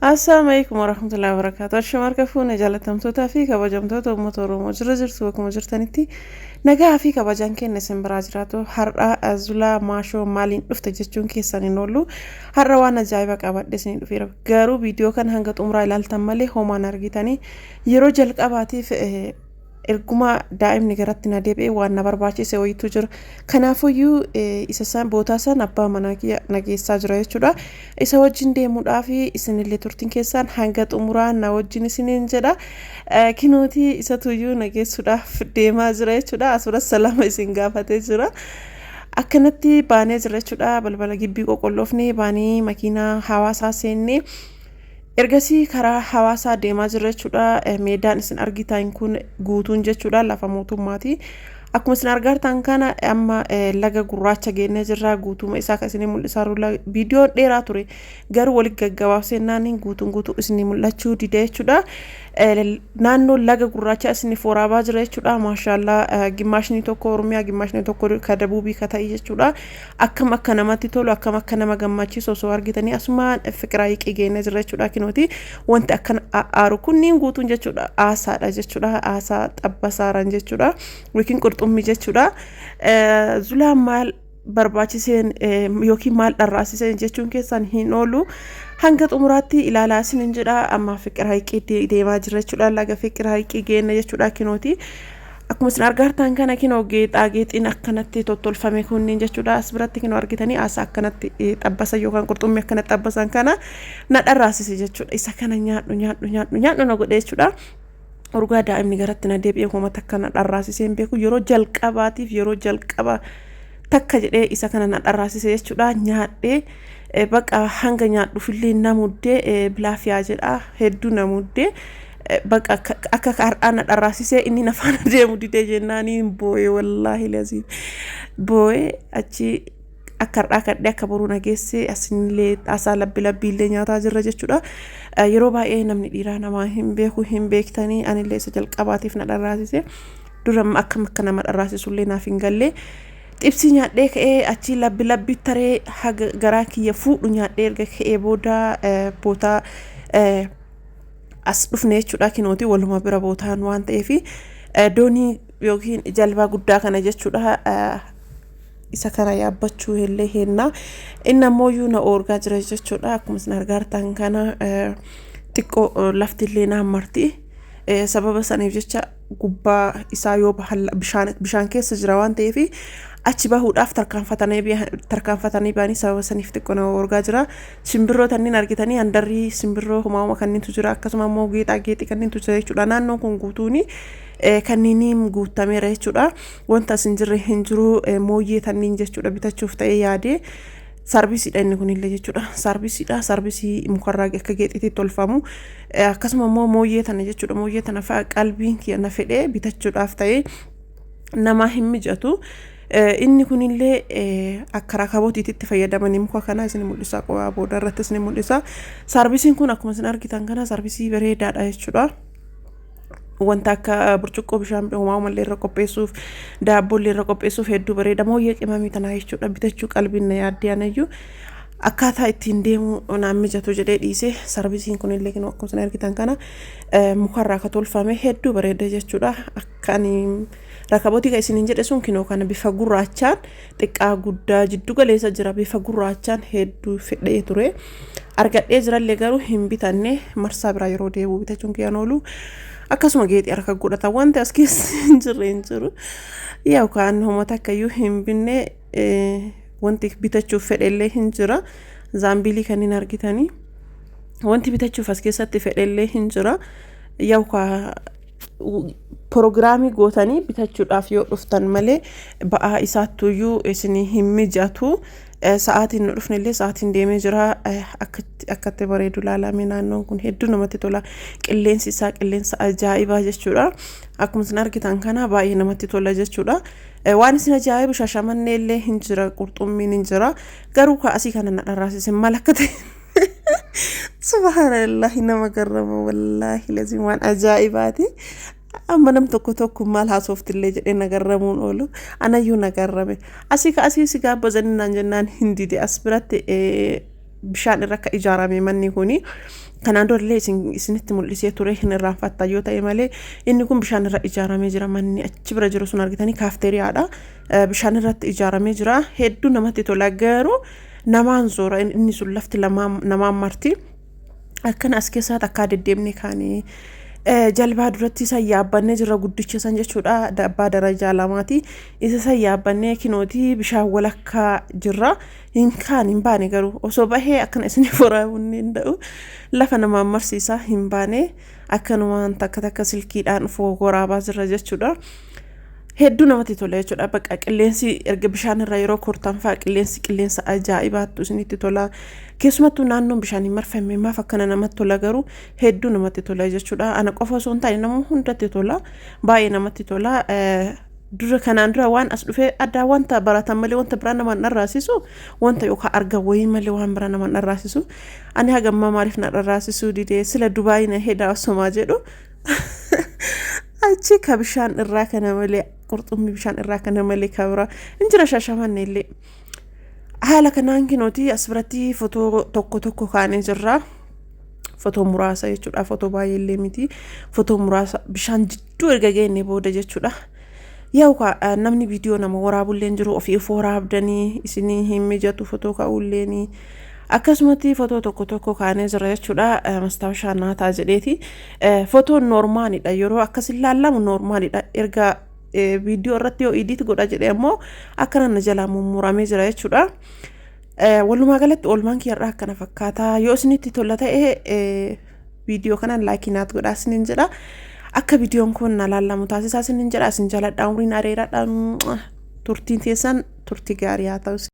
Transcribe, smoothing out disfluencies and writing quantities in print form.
Assalamu alaikum warahmatullahi wabarakatuh. Shamarka fuune jaalatamtootaa fi kabajamtoota uummata Oromoo jirtu akkuma jirtanitti nagaa fi kabajaan kenna isin biraa jiraatu har'a Zulaa Maashoo maaliin dhufte jechuun keessan hin oolu har'a waan ajaa'iba qabadhe isin dhufeera garuu viidiyoo kan hanga xumuraa ilaaltan malee homaan argitanii yeroo jalqabaatiif erguma daa'imni garatti na deebi'ee waan na barbaachise wayitu jira. Kanaafuyyuu isa san bootaa san abbaa manaa kiyya nageessaa jira jechuudha. Isa wajjin deemuudhaaf isinillee turtiin keessaan hanga xumuraa na wajjin isiniin jedha. Kinooti isa tuyyuu nageessuudhaaf deemaa jira jechuudha. Asuras salaama isin gaafatee jira. Akkanatti baanee jira jechuudha. Balbala gibbii qoqqolloofnee baanii makiinaa hawaasaa seennee ergasii karaa hawaasaa deemaa jira jechuudha. Meedaan isin argitan kun guutuun jechuudha lafa mootummaati. Akkuma isin argartan kana amma laga gurraacha geennee jirra guutuma isaa kan isin mul'isaa jiru viidiyoo dheeraa ture garuu walitti gaggabaabsennaan guutuun isin mul'achuu dide jechuudha. Naannoo laga gurraacha isin foraabaa jira jechuudha. Maashaallah gimmaashni tokko Oromiyaa gimmaashni tokko Kadabuubii ka ta'e jechuudha. Akkam akka namatti tolu akkam akka nama gammachiisu osoo argitanii asumaan fiqiraa hiqii geennee jira jechuudha. Kinooti wanti akkan aaru kunniin guutuun jechuudha aasaadha jechuudha. Aasaa xabbasaaran jechuudha. Wikiin qurxummii jechuudha. Zulaan maal barbaachiseen yookiin maal dharraasiseen jechuun keessan hin oolu hanga xumuraatti ilaalaa isinin jedha. Amma fiqiraa hiqii deemaa jira jechuudha. Laga fiqiraa hiqii geenne jechuudha kinooti. Akkuma isin argartan kana kinoo geexaageexiin akkanatti tottolfame kunniin jechuudha. As biratti kinoo argitanii aasaa akkanatti xabbasan yookaan qurxummii akkanatti xabbasan kana na dharraasise jechuudha. Isa kana nyaadhu na godhe jechuudha. Urgaa daa'imni garatti na deebi'ee uummata akkana dharraasiseen beeku yeroo jalqaba takka jedhee isa kana na dharraasise jechuudha. Nyaadhee baqa hanga nyaadhuufillee na muddee bilaafiyaa jedha hedduu na muddee baqa akka har'aa na dharraasisee inni na faana deemu didee jennaanii boo'ee wallaahi laziin boo'ee achi akka har'aa kadhee akka boruu nageessee asinillee taasaa labbiillee nyaataa jirra jechuudha. Yeroo baay'ee namni dhiiraa namaa hin beeku hin beektanii anillee isa jalqabaatiif na dharraasise dura akka nama dharraasisullee naaf hin galle. Xibsii nyaadhee ka'ee achi labbi taree haga garaa kiyya fuudhu nyaadhee erga ka'ee boodaa as dhufne jechuudha. Kinooti waluma bira bootaan waan ta'eef doonii yookiin jalbaa guddaa kana jechuudha. Isa kana yaabbachuu illee hennaa inni ammoo na oorgaa jira jechuudha. Akkuma isin argartan kana xiqqoo laftillee naan marti. Sababa saniif jecha gubbaa isaa yoo bishaan keessa jira waan ta'eef achi bahuudhaaf tarkaanfatanii baanii sababa saniif xiqqoo na oorgaa jira. Simbirroo tanniin argitanii handarrii simbirroo humaama kanniintu jira akkasuma immoo geexii kanniintu jira jechuudha. Naannoon kun guutuuni kanniiniin guutameera jechuudha. Wanta isin jirre hin jiru mooyyee tanniin jechuudha bitachuuf ta'ee yaadee sarbiisiidha inni kunillee jechuudha. Sarbiisii mukarraa akka geexiitti tolfamu akkasuma immoo mooyyee tana jechuudha. Mooyyee tana fa'a qalbiin kiyya na fedhee bitachuudhaaf ta'ee nama hin mijatu. Inni kunillee akka rakabootiitti fayyadamanii muka kana isin mul'isa qophaa booda irratti isin mul'isa. Sarbiisiin kun akkuma isin argitan kana sarbiisii bareedaadha jechuudha. Wanta akka burcuqqoo bishaan uumamallee irra qopheessuuf daabboollee irra qopheessuuf hedduu bareeda mooyyee qimamii tanaa jechuudha. Bitachuu qalbiin na yaaddee anayyuu akkaataa ittiin deemu naan mijatu jedhee dhiise. Sarbiisiin kunillee akkuma isin argitan kana mukarraa ka tolfame hedduu bareeda jechuudha. Akkaan rakabootii kan isiniin jedhe sun kinoo kana bifa gurraachaan xiqqaa guddaa jiddu galeessa jira bifa gurraachaan hedduu fedhee ture. Argadhee jirallee garuu hin bitanne marsaa biraa yeroo deebi'u bitachuun kiyyaan oolu. Akkasuma geexii harka godhata wanti as keessa hin jiru. Yookaan uummata akkayyuu hin binne wanti bitachuuf fedhellee hin jira. Zaambiilii kanneen argitanii wanti bitachuuf as keessatti fedhellee hin jira. Yookaan proogiraamii gootanii bitachuudhaaf yoo dhuftan malee ba'aa isaattuyyuu isinii hin mijatu. Sa'aatiin nu dhufnellee sa'aatiin deemee jira akkatti bareedu laalame naannoon kun hedduu namatti tola. Qilleensi isaa qilleensa ajaa'ibaa jechuudha. Akkuma isin argitan kana baay'ee namatti tola jechuudha. Waan isin ajaa'ibu shashamannee illee hin jira qurxummiin hin jira garuu asii kana na dharraasise maal akka ta'e subhaanallahi nama garrama wallaahi laziin waan ajaa'ibaati. Amma nam tokko maal haasoftillee jedhee nagarramuun oolu anayyuu nagarrame asii si gaabbazanii naan jennaan hin dide as biratti bishaan irra akka ijaarame manni kuni kanaan durallee isinitti mul'isee ture hin irraanfatta yoo ta'e malee inni kun bishaan irra ijaaramee jira manni achi bira jiru sun argitanii kaafteeriyaadha bishaan irratti ijaaramee jira hedduu namatti tola garuu namaan zoora inni sun lafti namaan marti akkana as keessatti akka deddeemne kaanii jalbaa duratti isa yaabbannee jirra guddicha san jechuudha abbaa darajaa lamaati isa yaabbannee kinootii bishaan walakka jirra hin baane garuu osoo bahee akkana isiniif waraabuu hin danda'u lafa namaan marsiisa hin baane akkanumaan takka silkiidhaan waraabaa jirra jechuudha hedduu namatti tola jechuudha bakka qilleensi erga bishaan irra yeroo kortanfaa qilleensa ajaa'ibaatu isinitti tola keessumattuu naannoon bishaanii marfamee maaf akkana namatti tola garuu hedduu namatti tola jechuudha ana qofa osoo hin taane nama hundatti tola baay'ee namatti tola dura kanaan dura waan as dhufee addaa wanta baratan malee wanta biraa nama dharraasisu wanta yookaan arga wayii malee waan biraa nama dharraasisu ani hagamma maaliif na dharraasisu didee sila Dubaay na hedaa osomaa jedhu achi ka bishaan irraa kana malee qurxummii bishaan irraa kana malee kabra injira shashamanne illee haala kanaan kinooti as biratti footoo tokko kaanee jirra footoo muraasa jechuudha footoo baay'ee illee miti footoo muraasa bishaan jidduu erga geenne booda jechuudha yaa uka namni viidiyoo nama waraabulleen jiru ofii waraabdanii isinii hin mijatu footoo kaa'ulleeni akkasumatti footoo tokko kaanee jira jechuudha mastaawashaa naataa jedheeti footoo noormaalidha yeroo akkas ilaalamu noormaalidha erga viidiyoo irratti yoo edit godha jedhee ammoo akkana jalaa mummuramee jira jechuudha walumaa galatti oolmaan kiyarraa akkana fakkaata yoo isinitti tola ta'e viidiyoo kanaan laayikinaat godhaa isiniin jedha akka viidiyoon kun na laallamu taasisaa isiniin jedha isin jaladhaa umriin areeraadhaan turtiin teessan turtii gaarii haa ta'u